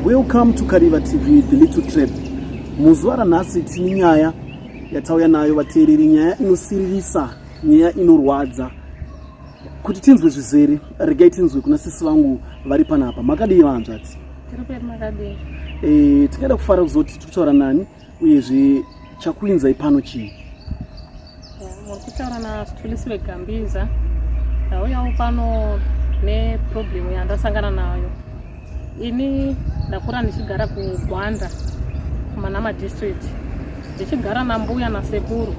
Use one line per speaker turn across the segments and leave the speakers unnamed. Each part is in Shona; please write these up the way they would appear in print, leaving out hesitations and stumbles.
Welcome to Kariva TV, The Little Trap. Muzuva ranhasi tine nyaya yatauya nayo vateereri, nyaya inosiririsa, nyaya inorwadza. Kuti tinzwe zvizere, regai tinzwe kuna sisi vangu vari panapa. Makadii vanzvadzi?
Makadii.
Tikaenda kufara kuzoti tikutaura nani uyezve chakuinzai pano chii?
Muri kutaura naSithulisi Vegambiza. Ndauyawo pano neproblemu yandasangana nayo. Ini ndakura ndichigara kuGwanda, kuManama district. Ndichigara nambuya nasekuru.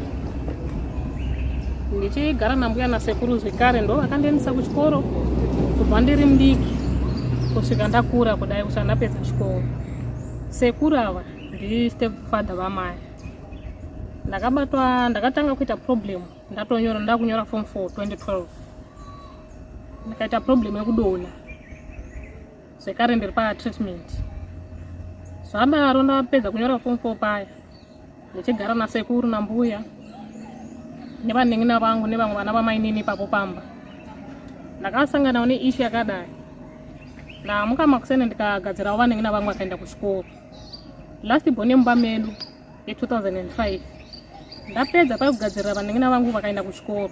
Ndichigara nambuya nasekuru zvekare ndo vakandiendesa kuchikoro kubva ndiri mudiki kusvika ndakura kudai kusvika ndapedza chikoro. Sekuru ava ndistepfather vamai. Ndakatanga kuita problem, ndakunyora form 4 2012. Ndikaita problem yekudonha. Zvekare ndiri patreatment. Zvadaro ndapedza kunyora form 4 paya. Ndichigara nasekuru nambuya nevanengina vangu nevamwe vana vamainini ipapo pamba. Ndakasangana neissue yakadai. Ndamuka makusene ndikagadzirawo vanengina vangu vakaenda kuchikoro. Last born yemumba medu ye2005. Ndapedza pakugadzirira vanengina vangu vakaenda kuchikoro.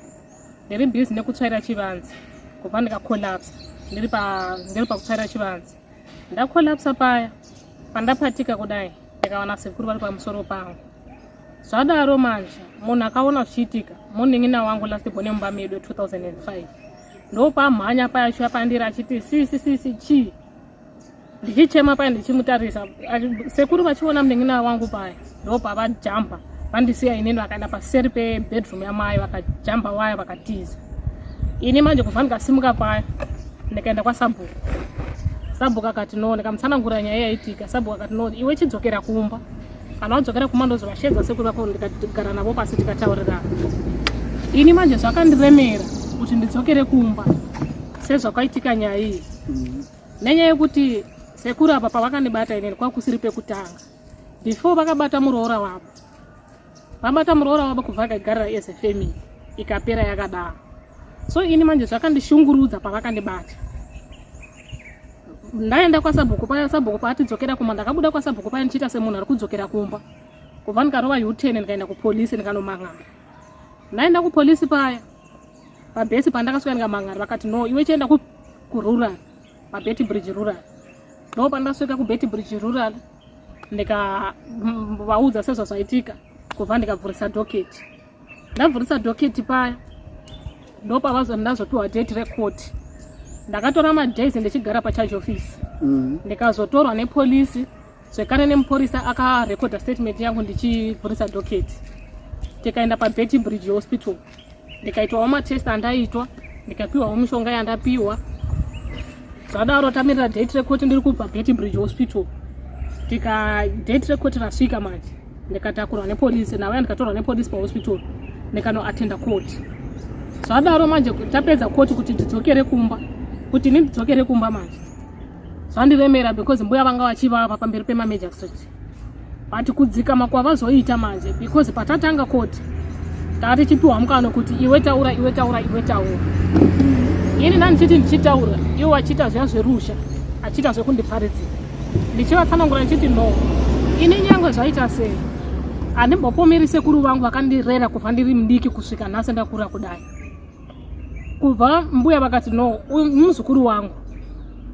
Ndiri busy nekutsvaira chivanze. Kubva ndikakolapsa. Ndiri pakutsvaira chivanze. Ndakolapsa paya. Pandapatika kudai ndikawana sekuru vari pamusoro pangu. Zvadaro manje munhu akaona zvichiitika munengina wangu last born yemumba medu ye2005. Ndo pamhanya paya achiuya pandiri achiti sisi chii. Ndichichema paya ndichimutarisa. Sekuru vachiona munengina wangu paya ndo pavajamba vandisiya inini vakaenda paseri pebedroom yamai vakajamba waya vakatiza. Ini manje kubva ndikasimuka paya ndikaenda kwaSabhuku. Sabhuku akati no, ndikamusanangura nyaya yaitika. Sabhuku akati no, iwe chidzokera kumba. Kana wadzokera kumba ndozovashedza sekuru vako ndikagara navo pasi tikataurirana. Ini manje zvakandiremera kuti ndidzokere kumba sezvakaitika nyaya iyi. Nenyaya yekuti sekuru apa pavakandibata inini kwakusiri pekutanga. Before vakabata muroora wavo. Vabata muroora wavo kubva vakagarira as a family. Ikapera yakadaro. So ini manje zvakandishungurudza pavakandibata. Ndaenda kwaSabhuku paya, Sabhuku patidzokera kumba, ndakabuda kwaSabhuku paya ndichiita semunhu ari kudzokera kumba. Kubva ndikarova U10 ndikaenda kupolisi ndikanomang'ara. Ndaenda kupolisi paya. Pabhesi pandakasvika ndikamang'ara vakati no, iwe chienda kurural, paBetty Bridge rural. Ndo pandasvika kuBetty Bridge rural ndikavaudza sezvazvaitika. Kubva ndikabvurisa docket. Ndabvurisa docket paya. Ndo pavazotowa date record. Ndakatora madays ndichigara pacharge office. Ndikazotorwa nepolisi. Zvekare nemupurisa akarekoda statement yangu ndichivhurisa docket. Tikaenda paBetty Bridge hospital. Ndikaitwawo matest andaitwa, ndikapiwawo mishonga yandapiwa. Zvadaro tamirira date record ndiri kubva Betty Bridge hospital. Date record rasvika manje. Ndikatakurwa nepolisi, navaya ndikatorwa nepolisi pahospital. Ndikanoatenda court. Zvadaro manje tapedza court kuti ndidzokere kumba. Kuti ndidzokere kumba manje. Zvandiremera because mbuya vanga vachivava pamberi pemagistrate. Vati kudzika makwavazoita manje because patatanga court tati chipiwa mukano kuti iwe taura. Ini nanichiti ndichitaura, iwe wachita zviya zverusha, achita zvekundiparidzira. Ndichivatsanangura ndichiti no. Ini nyangwe zvaita sei. Handimbopomereri sekuru vangu vakandirera kubva ndiri mudiki kusvika nhasi ndakura kudai. Kubva mbuya vakati no, muzukuru wangu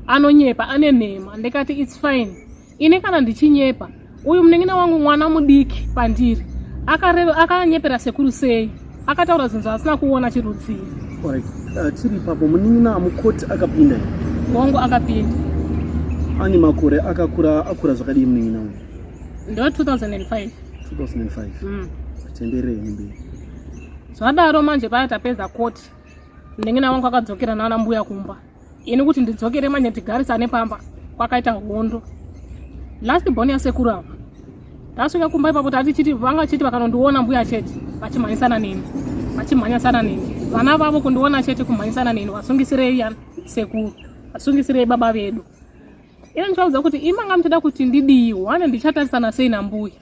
anonyepa, ane nhema. Ndikati it's fine. Ini kana ndichinyepa, uyu munengina wangu mwana mudiki pandiri akanyepera sekuru sei, akataura zvinhu asina kuona chirudziro.
Tiri papo munengina amukoti akapinda.
Wangu akapinda.
Ane makore akura zvakadii munengina wangu?
Ndo 2005.
2005. Tenderei mberi.
Zvadaro manje paya tapedza court. Ndengina wangu akadzokera nana mbuya kumba. Ini kuti ndidzokere manje ndigarisane pamba kwakaita hondo. Last born yasekuru ava. Tasvika kumba ipapo tatichiti vangachiti vakanondiona mbuya chete vachimhanyisana neni. Vana vavo kundiona chete kumhanyisana neni vasungisirei sekuru. Vasungisirei baba vedu. Ina ndichaudza kuti imanga mtoda kuti ndidii, wane ndichatarisana sei nambuya.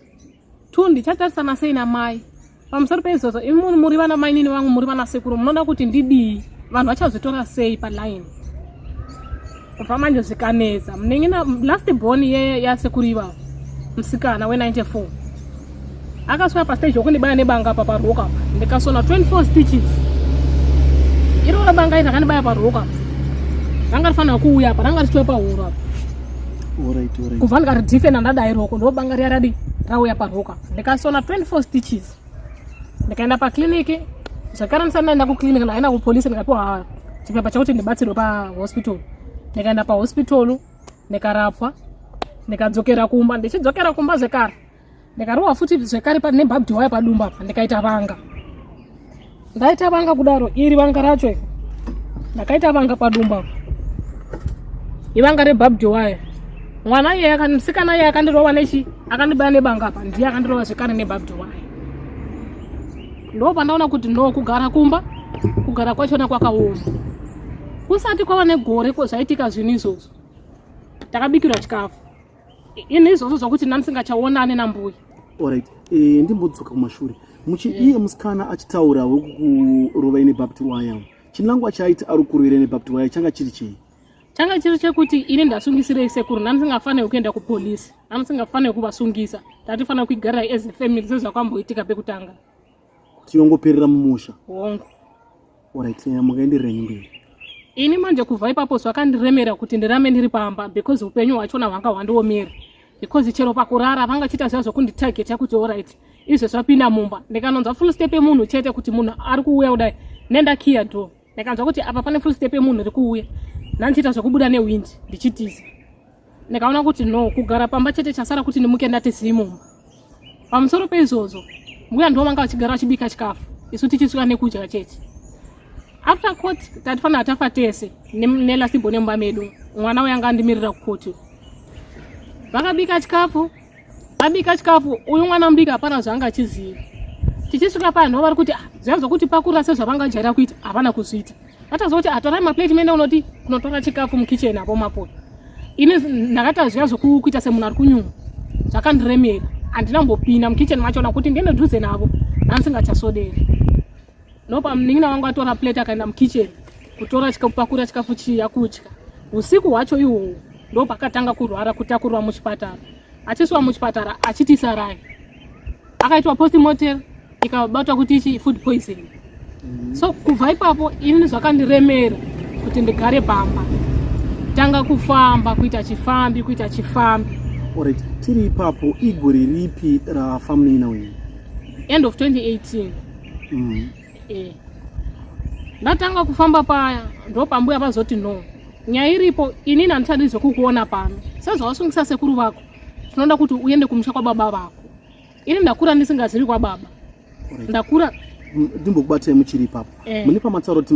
2 ndichatarisana sei namai. Pamusoro peizvozvo imi muri vana mai nini vangu muri vana sekuru munoda kuti ndidii, vanhu vachazotora sei paline. kubva manje zvikanetsa munengina last born yasekuru ivavo musikana we94 akasvika pastage yokundibaya nebanga apa paroka apa ndikasona 24 stitches irona banga iri rakandibaya paroka apa ranga rifanira kuuya apa ranga richitova pahuro apa kubva ndikaridhifenda ndadai roko ndo banga riya radi rauya paroka ndikasona 24 stitches ndikaenda pakliniki zvakare ndisati ndaenda kukliniki ndaenda kupolisi ndikapiwa chipepa chekuti ndibatsirwe pahospital ndikaenda pahospital ndikarapwa ndikadzokera kumba ndichidzokera kumba zvekare ndikarohwa futi zvekare pane bhabhidhi waya padumba apa ndikaita vanga ndaita vanga kudaro iri vanga racho ndakaita vanga padumba ivanga rebhabhidhi waya mwana iye musikana iye akandirova nechi akandibaya nebanga apa ndiye akandirova zvekare nebhabhidhi waya ndo pandaona kuti no kugara kumba kugara kwachona kwakaoma kusati kwava negore zvaitika zvinhu izvozvo takabikirwa chikafu ini izvozvo zvokuti nandisingachaonane nambuya.
Alright, ndimbodzoka kumashure iye musikana achitaura wekurova ine bhabhidhi waya chinangwa chaiti ari kurwira nebhabhidhi waya changa chiri chii?
Changa chiri chekuti ini ndasungisire sekuru nandisingafaniri kuenda kupolisi nandisingafaniri kuvasungisa tatifanira kuigarira as a family sezvakwamboitika pekutanga
tiyongoperera mumusha
hongo.
Alright, mukaenderera mberi.
Ini manje kubva ipapo zvakandiremera kuti ndirame ndiri pamba because upenyu hwachona hwanga hwandiomera because chero pakurara vangachita zviya zvokunditargeta kuti alright izvo zvapinda mumba ndikanonzwa full step yemunhu chete kuti munhu ari kuuya kudai nenda kiya door ndikanzwa kuti apa pane full step yemunhu iri kuuya nandichita zvokubuda newindi ndichitiza ndikaona kuti no kugara pamba chete chasara kuti ndimuke ndatizivi mumba. Pamusoro peizvozvo mbuya ndo vanga vachigara vachibika chikafu isu tichisvika nekudya chete. After court tatifanira tafa tese nelasibo nemba medu mwana wanga andimirira kukoti vakabika chikafu uyu mwana mbika hapana zvanga achiziva tichisvika paya ndo vari kuti zviyanzo kuti pakura sezvavangajaira kuita havana kuzviita vatazva kuti atorai maplate mene unoti kunotora chikafu mukicheni apo mapoto ini ndakata zviya zvokuita semunhu ari kunyuma zvakandiremera handinambopinda mukicheni machona kuti ndiende dhuze navo nandisingachatsoderi ndopamunin'ina wangu atora plate akaenda mukicheni kutora pakura chikafu chiya kudya usiku hwacho ihwohwo ndo pakatanga kurwara kutakurwa muchipatara achiswa muchipatara achiti sarai akaitwa postmortem ikabatwa kuti ichi food poisoning. So kubva ipapo ini zvakandiremera kuti ndigare pamba tanga kufamba kuita chifambi.
Alright, tiri ipapo igore ripi rafamunin'ina wenyu?
End of 2018. Ndatanga kufamba paya ndo pambuya vazoti no nyaya iripo inini handisadi zvokukuona pano sezvawasungisa sekuru vako tinoda kuti uende kumusha kwababa vako. Ini ndakura ndisingazivi kwababa ndakura
ndimbokubatai muchiri ipapo mune pamatsauro kuti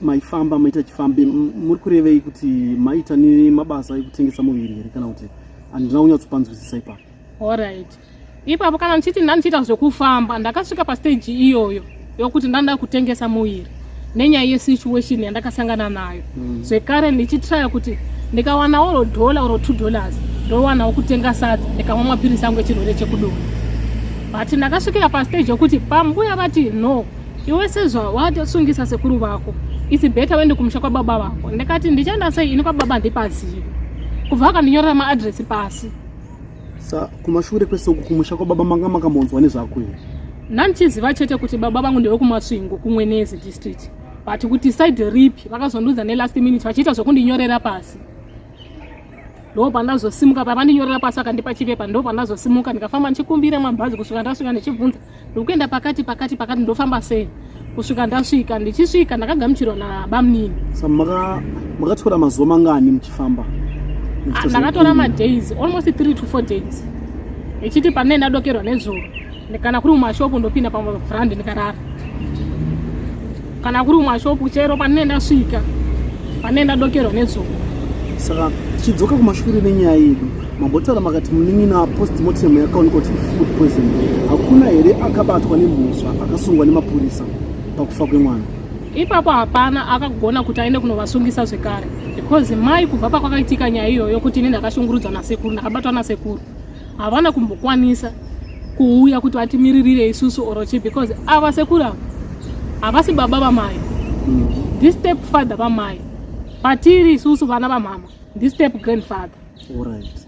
maifamba maita chifambi muri kurevei kuti maita nemabasa ekutengesa muviri here kana kuti handina kunyatsopanzwisisa ipapo?
Alright, ipapo kana ndichiti ndandichiita zvokufamba ndakasvika pastage iyoyo yokuti ndanda kutengesa muviri nenyaya yesituation yandakasangana nayo zvekare ndichitraya kuti ndikawanawo $1 or $2 ndowanawo kutenga sadza ndikamwa mapirisi angu echirwere chekudonha. But ndakasvikira pastage yokuti pambuya vati no iwe sezva watisungisa sekuru vako it's better wende kumusha kwababa vako. Ndikati ndichaenda sei ini kwababa ndipazivi kubva akandinyorera maadresi pasi.
Sa kumashure kwese kumusha kwababa manga makamonzwa nezvako here?
Nandichiziva chete kuti baba vangu ndevekumasvingo kumwenezi district but kuti side ripi vakazondudza nelast minute vachiita zvokundinyorera pasi ndo pandazosimuka pavandinyorera pasi akandipa chipepa ndo pandazosimuka ndikafamba ndichikumbire mabhazi kusvika ndasvika ndichibvunza ndikuenda pakati ndofamba sei kusvika ndasvika ndichisvika ndakagamuchirwa nabamunini.
Sa makatora mazuva mangani muchifamba?
Ndakatora madays almost 3 to 4 days ichiti pane ndadokerwa nezuro kana kuri mumashopu ndopinda pamafrandi ndikarara kana kuri mumashopu chero pane ndasvika pane ndadokerwa nezuro.
Saka tichidzoka kumashure nenyaya yedu mambotaura makati munin'ina postmortem yakaonekwa kuti food poisoning hakuna here akabatwa nemhosva akasungwa nemapurisa pakufa kwemwana?
Ipapo hapana akagona kuti aende kunovasungisa zvekare because mai kubva pakwakaitika nyaya iyoyo kuti ini ndakashungurudzwa nasekuru ndakabatwa nasekuru havana kumbokwanisa kuuya kuti vatimiririre isusu orochi because ava sekuru ava havasi baba vamai this step father vamai patiri isusu vana vamama ndistep grandfather.
Alright.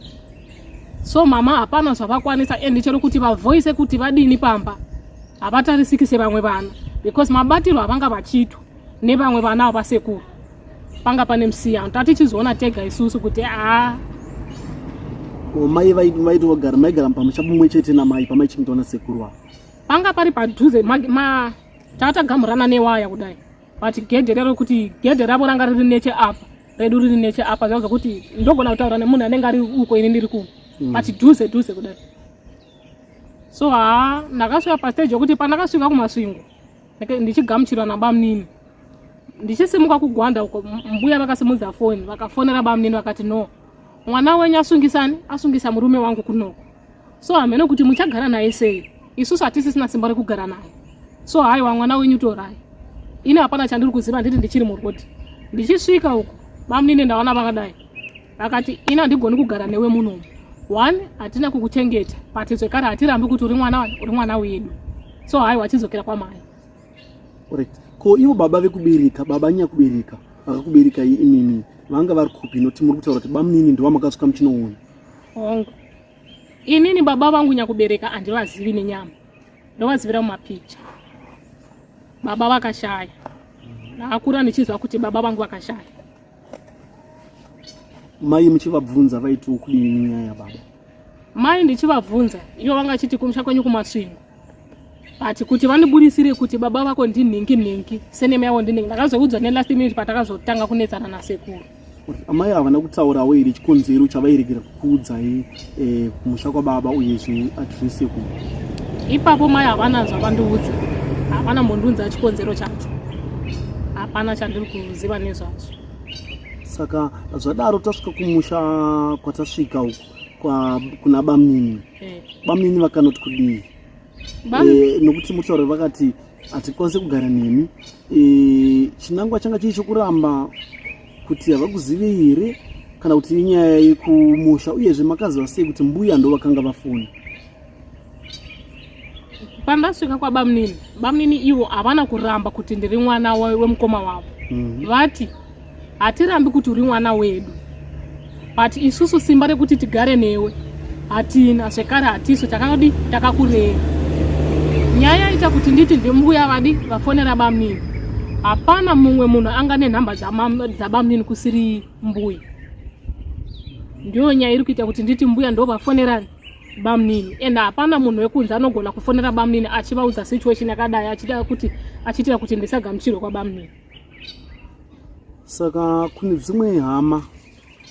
So mama hapana zvavakwanisa and chero kuti vavoise kuti vadini pamba havatarisiki vamwe vana because mabatiro avanga vachiitwa nevamwe vana vasekuru panga pane musiyano tatichizoona tega isusu kuti
mai vaiti vagara maigara pamusha mumwe chete namai pamaichimutaona sekuru wavo
panga pari padhuze tatagamurana newaya kudai but gedhe rero kuti gedhe ravo ranga riri neche apa redu riri neche apa zvauza kuti ndogona kutaura nemunhu anenge ari uko ini ndiri kuno but dhuze kudai. So ndakasvika pastage yokuti pandakasvika kumasvingo ndichigamuchirwa nabamunini ndichisimuka kugwanda uko mbuya vakasimudza foni vakafonera bamunini vakati no mwana wenyu asungisa murume wangu kunoko. So hamene kuti muchagara naye sei isusu hatisisina simba rekugara naye. So haiwa mwana wenyu torai ine hapana chandiri kuziva nditi ndichiri murodi. Ndichisvika uko bamunini ndaona vakadai vakati ine handigoni kugara newe munhu. One, hatina kukuchengeta but zvekare hatirambi kuti uri mwana wedu. So haiwa chizokera kwamai.
Alright. Ko ivo baba vekubereka baba nyakubereka vakakubereka inini vanga vari kupi noti muri kutaura kuti bamunini ndo vamakasvika muchinoona?
Hongu inini baba vangu nyakubereka handivazivi nenyama ndovazivira mumapicha. Baba vakashaya ndakakura ndichizwa kuti baba vangu vakashaya.
Mai muchivabvunza vaitiwo kudini nyaya yababa?
Mai ndichivabvunza ivo vangachiti kumusha kwenyu kumasvingo but kuti vandibudisire kuti baba vako ndinhingi seneme yavo ndinhingi ndakazoudzwa nelast minute patakazotanga kunetsana nasekuru.
Amai havana kutaurawo here chikonzero chavairegera kukuudzai kumusha kwababa uyezve adresi sekuru?
Ipapo mai havana zvavandiudza havana mbondiudza chikonzero chacho hapana chandiri kuziva nezvazvo.
Saka zvadaro tasvika kumusha kwatasvika uko kuna bamunini bamunini vakanoti kudii? Nokuti mutaura vakati hatikwanisi kugara nemi chinangwa changa chii chokuramba kuti havakuzivi here kana kuti inyaya yekumusha uyezve makaziva sei kuti mbuya ndo vakanga vafuna?
Pandasvika kwabamunini ivo havana kuramba kuti ndiri mwana wemukoma wavo. Vati hatirambi kuti uri mwana wedu but isusu simba rekuti tigare newe hatina zvekare hatiso takangodi takakurera. Nyaya ita kuti nditi ndimbuya vadi vafonera bamunini hapana mumwe munhu anga nenhamba dzabamunini kusiri mbuya. Ndiyo nyaya iri kuita kuti nditi mbuya ndo vafonera bamunini and hapana munhu wekunze anogona kufonera bamunini achivaudza situation yakadai achitira kuti ndisagamuchirwe kwabamunini.
Saka kune dzimwe hama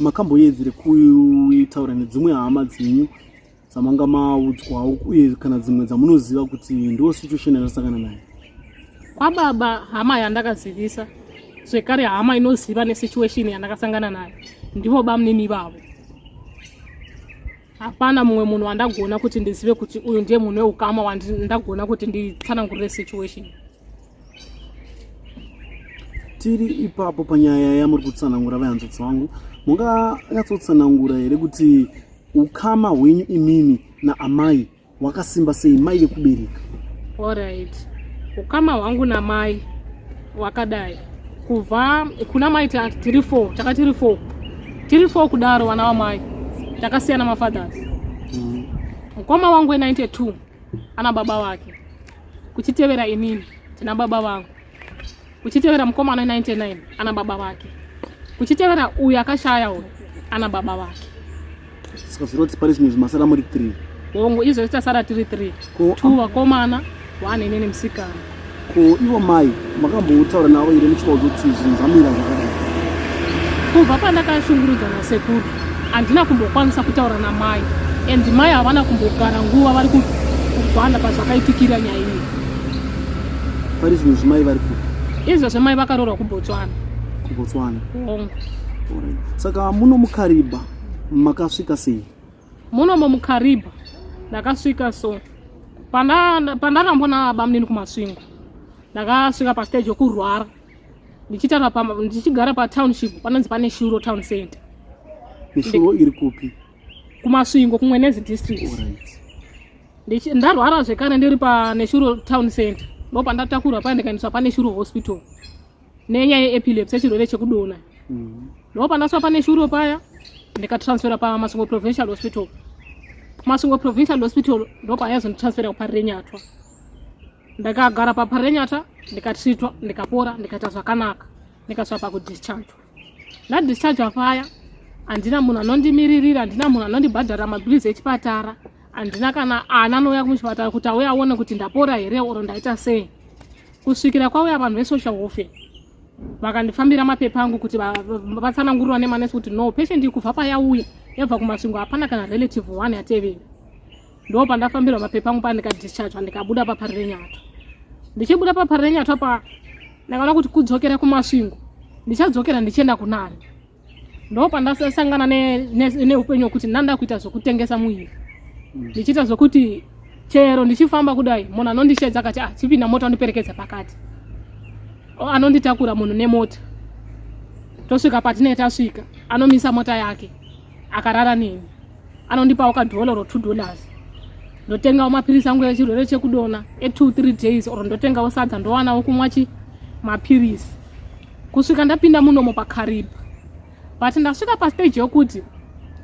makamboyedzere kuitaura nedzimwe hama dzenyu dzamanga maudzwawo uye kana dzimwe dzamunoziva kuti ndo situation yarasangana nayo?
Kwababa hama yandakazivisa zvekare hama inoziva nesituation yandakasangana nayo ndivo bamunini vavo. Hapana mumwe munhu wandagona kuti ndizive kuti uyu ndiye munhu weukama wandagona kuti nditsanangurire situation.
Tiri ipapo panyaya yamuri kutsanangura vayanzvadzi vangu munganyatsotsanangura here kuti ukama hwenyu imimi naamai hwakasimba sei mai vekubereka?
Alright. Ukama hwangu namai hwakadai kubva kuna mai tiri 4 kudaro vana vamai takasiyana mafathers. Mukoma wangu we92 ana baba wake kuchitevera inini tina baba vangu kuchitevera mukomana 99 ana baba vake kuchitevera uyu akashaya uyu ana baba vake.
Saka zviroti pari zvimwe zvimasara muri 3?
Hongu izvo zvitasara tiri 3 2 vakomana 1 inini musikana.
Ko ivo mai makambotaura navo here muchivaudza kuti zvinhu zvamira zvakadai?
Kubva pandakashungurudzwa nasekuru handina kumbokwanisa kutaura namai and mai havana kumbogara nguva vari kugwanda pazvakaitikira nyaya iyi.
Pari zvimwe zvimai vari kupi?
Izvo zvemai vakaroorwa kuBotswana. Hongu.
Saka muno muKariba makasvika sei?
Muno mukariba ndakasvika so pandarambona bamunini kumasvingo ndakasvika pastage yokurwara ndichigara patownship panonzi pane Shuro town center.
Shuro iri kupi?
Kumasvingo kumwe nezi district. Ndarwara zvekare ndiri pane Shuro town center ndopandatakurwa pandikaendeswa pane Shuro hospital nenyaya yeepilepsy chirwere chekudona. ndopa ndaswa pane shuro paya ndikatransfera pa Masungo Provincial Hospital. Masungo Provincial Hospital ndopa yazonditransfera kuParire Nyatwa. Ndakagara paParire Nyatwa ndikatreatwa ndikapora ndikaita zvakanaka ndikasvika pakudischarge. Ndadischarge paya andina munhu anondimiririra, andina munhu anondibhadhara mabhilizi echipatara, andina kana ana anouya kumuchipatara kuti auya aone kuti ndapora here oro ndaita sei. Kusvikira kwauya vanhu vesocial welfare vakandifambira mapepa angu kuti vatsanangurira nemanesi kuti no, patient ikubva payauya yabva kuMasungo hapana kana relative one yatevera. Ndo pandafambirwa mapepa angu pandikadischarge ndikabuda paParire Nyatwa. Ndichibuda paParire Nyatwa pa ndakaona kuti kudzokera kuMasungo ndichadzokera ndichienda kunani. Ndo pandasangana neupenyu kuti ndanda kuita zvokutengesa mwiri. Ndichiita zvokuti chero ndichifamba kudai munhu anondishedza akati chipinda mota undiperekedza pakati. Anonditakura munhu nemota. Tosvika patinenge tasvika anomisa mota yake akarara neni. Anondipawo kadholaro $2. Ndotengawo mapirisi angu echirwere chekudona 2-3 days oro ndotengawo sadza ndowanawo kumwa mapirisi. Kusvika ndapinda munomo paKariba. But ndasvika pastage yokuti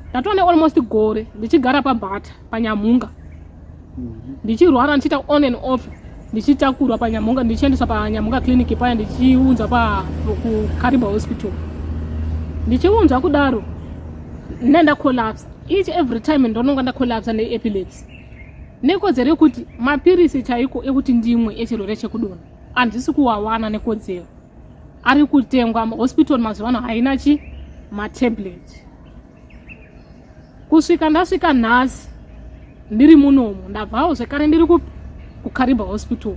ndatone almost gore ndichigara paBhata paNyamunga. Ndichirwara ndichita on and off ndichitakurwa paNyamunga ndichiendeswa paNyamunga clinic paya ndichiunzwa kuKariba Hospital. Ndichiunzwa kudaro nenda collapse each every time ndononga nda collapse neepilepsy. Nekodzero yekuti mapirisi chaiko ekuti ndimwe echirwere chekudona andisi kuwawana nekodzero. Ari kutengwa hospital mazuvano haina matablet. Kusvika ndasvika nhasi ndiri munomo ndabvawo zvekare ndiri kuKariba Hospital.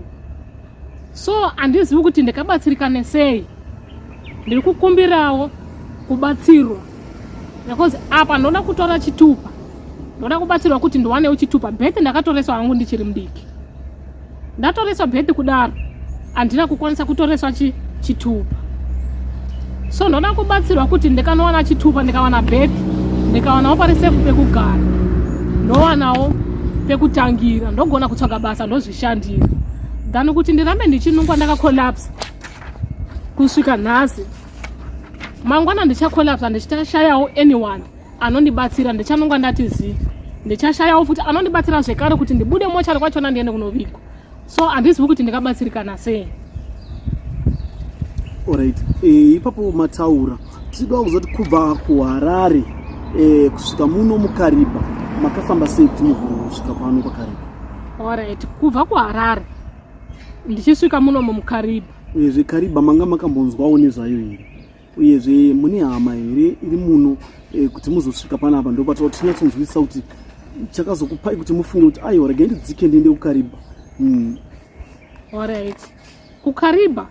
So handizivi kuti ndikabatsirikane sei. Ndiri kukumbirawo kubatsirwa because apa ndoda kutora chitupa. Ndoda kubatsirwa kuti ndiwanewo chitupa. Bheti ndakatoreswa hangu ndichiri mudiki. Ndatoreswa bheti kudaro handina kukwanisa kutoreswa chitupa. So ndoda kubatsirwa kuti ndikanowana chitupa, ndikawana bheti, ndikawanawo parisefu pekugara, ndowanawo pekutangira, ndogona kutsvaga basa ndozvishandira. Than kuti ndirambe ndichinungwa ndakakolapsa. Kusvika nhasi mangwana ndichakolapsa ndichashayawo anyone anondibatsira, ndichanungwa ndati zi. Ndichashayawo futi anondibatsira zvekare kuti ndibude mochari kwachona ndiende kunovigwa. So handizivi kuti ndingabatsirikana sei.
Alright, ipapo mataura tichidawo kuzoti kubva kuHarare kusvika muno muKariba makafamba sei kuti muzosvika pano paKariba?
Alright, kubva kuHarare ndichisvika muno muKariba.
Uyezve Kariba manga makambonzwawo nezvayo here? Uyezve mune hama here iri muno kuti muzosvika panapa? Ndopatawo tinyatsonzwisa kuti chakazokupai kuti mufunge kuti aiwa regai ndidzike ndiende kuKariba.
Alright, kuKariba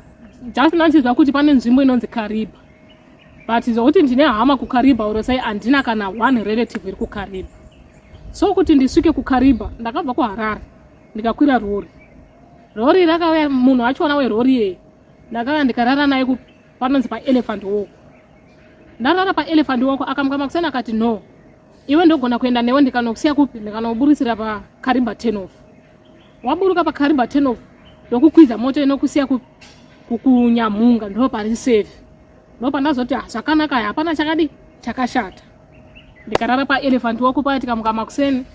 just nanchizwa kuti pane nzvimbo inonzi Kariba. But zvokuti ndine hama kuKariba orosai handina kana one relative iri kuKariba. So kuti ndisvike kuKariba ndakabva kuHarare ndikakwira rori. Rori rakauya munhu achona werori ye. Ndakauya ndikarara naye panonzi paElephant Walk. Ndarara paElephant Walk akamuka makusena akati no, iwe ndogona kuenda newe ndikanokusiya kupi, ndikanoburisira paKariba Turnoff. Waburuka paKariba Turnoff ndokukwiza moto inokusiya kuNyamunga ndo pari safe. Ndo pandazoti zvakanaka hapana chakashata. Ndikarara paElephant Walk paya tikamuka makuseni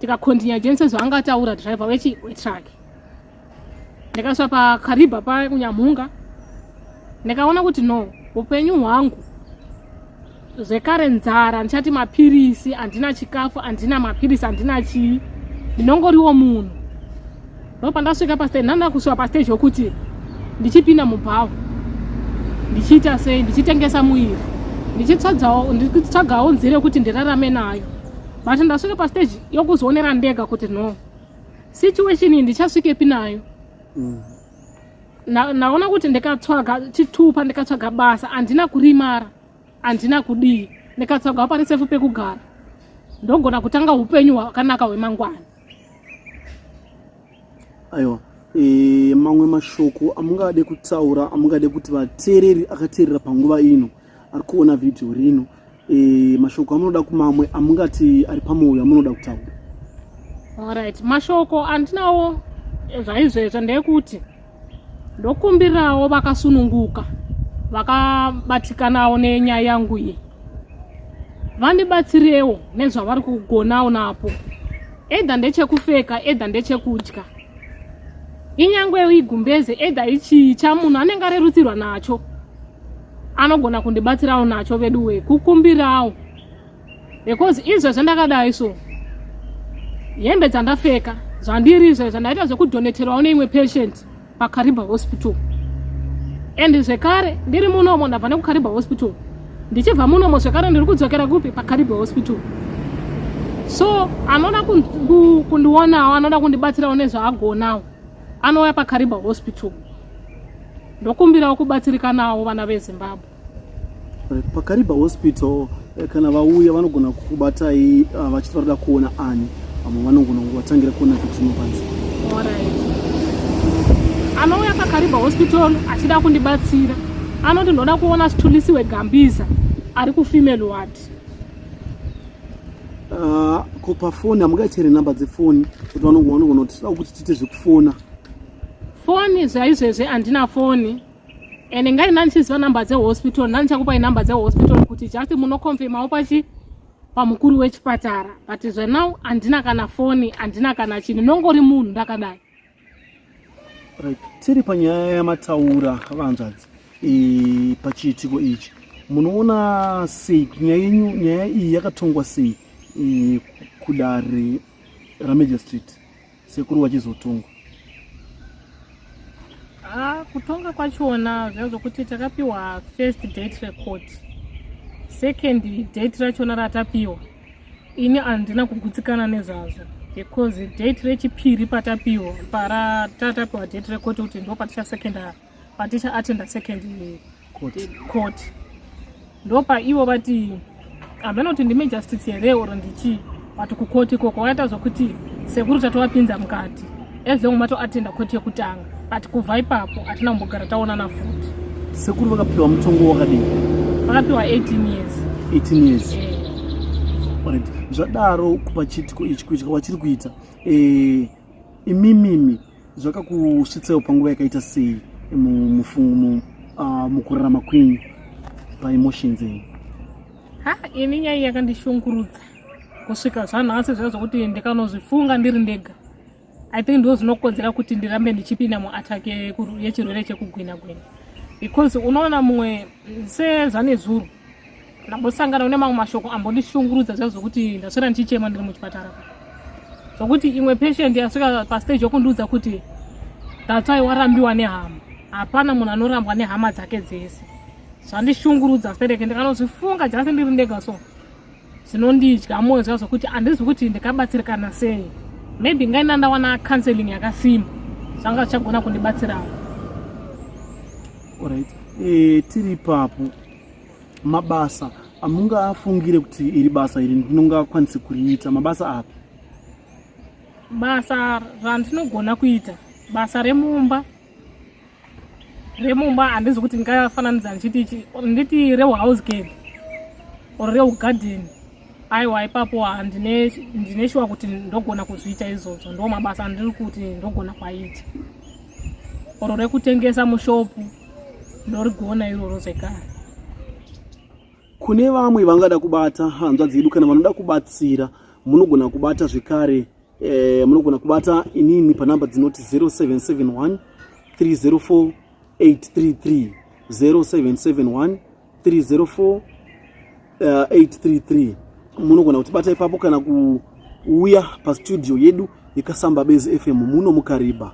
tikakontinua jense zvangataura driver wetruck. Ndikasvika paKariba paya kuNyamunga ndikaona kuti no, upenyu hwangu zvekare nzara, ndichati mapirisi, handina chikafu, handina mapirisi, handina chii, ndinongoriwo munhu. Ndo pandasvika pastage ndanda kusvika pastage yokuti ndichipinda mubhawa ndichiita sei, ndichitengesa mwiri, ndichitsvagawo nzira yekuti ndirarame nayo. But ndasvika pastage yokuzionera ndega kuti no, situation iyi ndichasvikepi nayo. Naona kuti ndikatsvaga chitupa, ndikatsvaga basa, handina kurimara, handina kudii, ndikatsvagawo parisefu pekugara, ndogona kutanga upenyu hwakanaka hwemangwana.
Aiwa, mamwe mashoko amungade kutaura, amungade kuti vateereri akateerera panguva ino ari kuona vhidhiyo rino, mashoko amunoda kumamwe amungati ari pamwoyo amunoda kutaura?
Alright, mashoko andinawo. Zvaizvezvo ndekuti ndokumbirawo vakasununguka vakabatikanawo nenyaya yangu iyi vandibatsirewo nezvavari kugonawo napo, edha ndechekupfeka edha ndechekudya. Inyangwe igumbeze edha ichicha munhu anenge arerutsirwa nacho anogona kundibatsirawo nacho veduwe kukumbirawo, because izvo zvandakadai so hembe dzandapfeka zvandiri izvo zvandaita zvekudoneterawo neimwe patient paKariba Hospital. And zvekare ndiri munomo ndabva nekuKariba Hospital, ndichibva munomo zvekare ndiri kudzokera kupi paKariba Hospital. So anoda kundionawo, anoda kundibatsirawo nezvaagonawo anouya paKariba Hospital. Ndokumbirawo kubatsirikanawo vana veZimbabwe.
PaKariba Hospital kana vauya vanogona kukubatai vachiti varikuda kuona ani, vamwe vanogona kuvatangira kuona zvitinopanzi. Anouya paKariba Hospital achida kundibatsira, anoti ndoda kuona Situlisiwe Gambiza ari kufemale ward. Pafoni hamungaichere namba dzefoni kuti vanogona kuti tida kuti tiite zvekufona?
Foni zvaizvezve handina foni, ende ngaina ndichiziva namba dzehospital ndandichakupai namba dzehospital kuti just munokonfirmawo pamukuru wechipatara, but zvenau handina kana foni, handina kana chinhu, nongori munhu ndakadai.
Right. Tiri panyaya yamataura vanzvadzi pachiitiko ichi, munoona sei nyaya iyi yakatongwa sei kudare raMagistrate sekuru wachizotongwa?
Kutonga kwachona zvokuti takapiwa first date record, second date rachona ratapiwa ini handina kugutsikana nezvazvo, because date rechipiri patapiwa tatapiwa date record kuti ndo paticha attenda second court, ndo paivo vati hamena kuti ndime justice here oro ndichi, vati kukoti ikoko vaita zvokuti sekuru tatovapinza mukati ezvongo matoatenda koti yekutanga, but kubva ipapo hatina kumbogara taonana futi.
Sekuru vakapiwa mutongo wakadini?
Vakapiwa 18 years.
18 years. Alright. Zvadaro pachiitiko ichi kuitika wachiri kuita imimimi zvakakusvitsawo panguva yakaita sei mukurarama kwenyu paemotions enyu?
Ini nyaya yakandishungurudza kusvika zvanhasi zvokuti ndikanozvifunga ndiri ndega. I think ndo zvinokonzera kuti ndirambe ndichipinda muatake yechirwere chekugwina-gwina, because unoona mumwe sezvane zuru ndambosangana nemamwe mashoko ambondishungurudza zvokuti ndaswera ndichichema ndiri muchipatara, zvokuti imwe patient yasvika pastage yokundiudza kuti datsai warambiwa nehama. Hapana munhu anorambwa nehama dzake dzese. Zvandishungurudza stereke ndikanozvifunga jasi ndiri ndega so zvinondidya mwoyo zvokuti handizvi kuti ndikabatsirikana sei. Maybe ngaina ndawana counseling yakasimba zvanga zvichagona kundibatsirawo.
Alright. Tiri papo mabasa amungafungire kuti iri basa iri ndinongakwanisa kuriita, mabasa api?
Basa randinogona kuita basa remumba handizi kuti ndingafananidza nditi rehouse girl or regarden. Aiwa ipapo ndineshuwa kuti ndogona kuzviita izvozvo, ndo mabasa andiri kuti ndogona kwaita. Oro rekutengesa mushopu ndorigona iroro zvekare.
Kune vamwe vangada kubata hanzva dzedu kana vanoda kubatsira, munogona kubata zvekare, munogona kubata inini panamba dzinoti 0771 304 833 0771 304 833. Munogona kutibata ipapo kana kuuya pastudio yedu yekasamba Base FM muno muKariba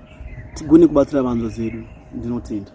tigone kubatsira vanzwa zedu. Ndinotenda.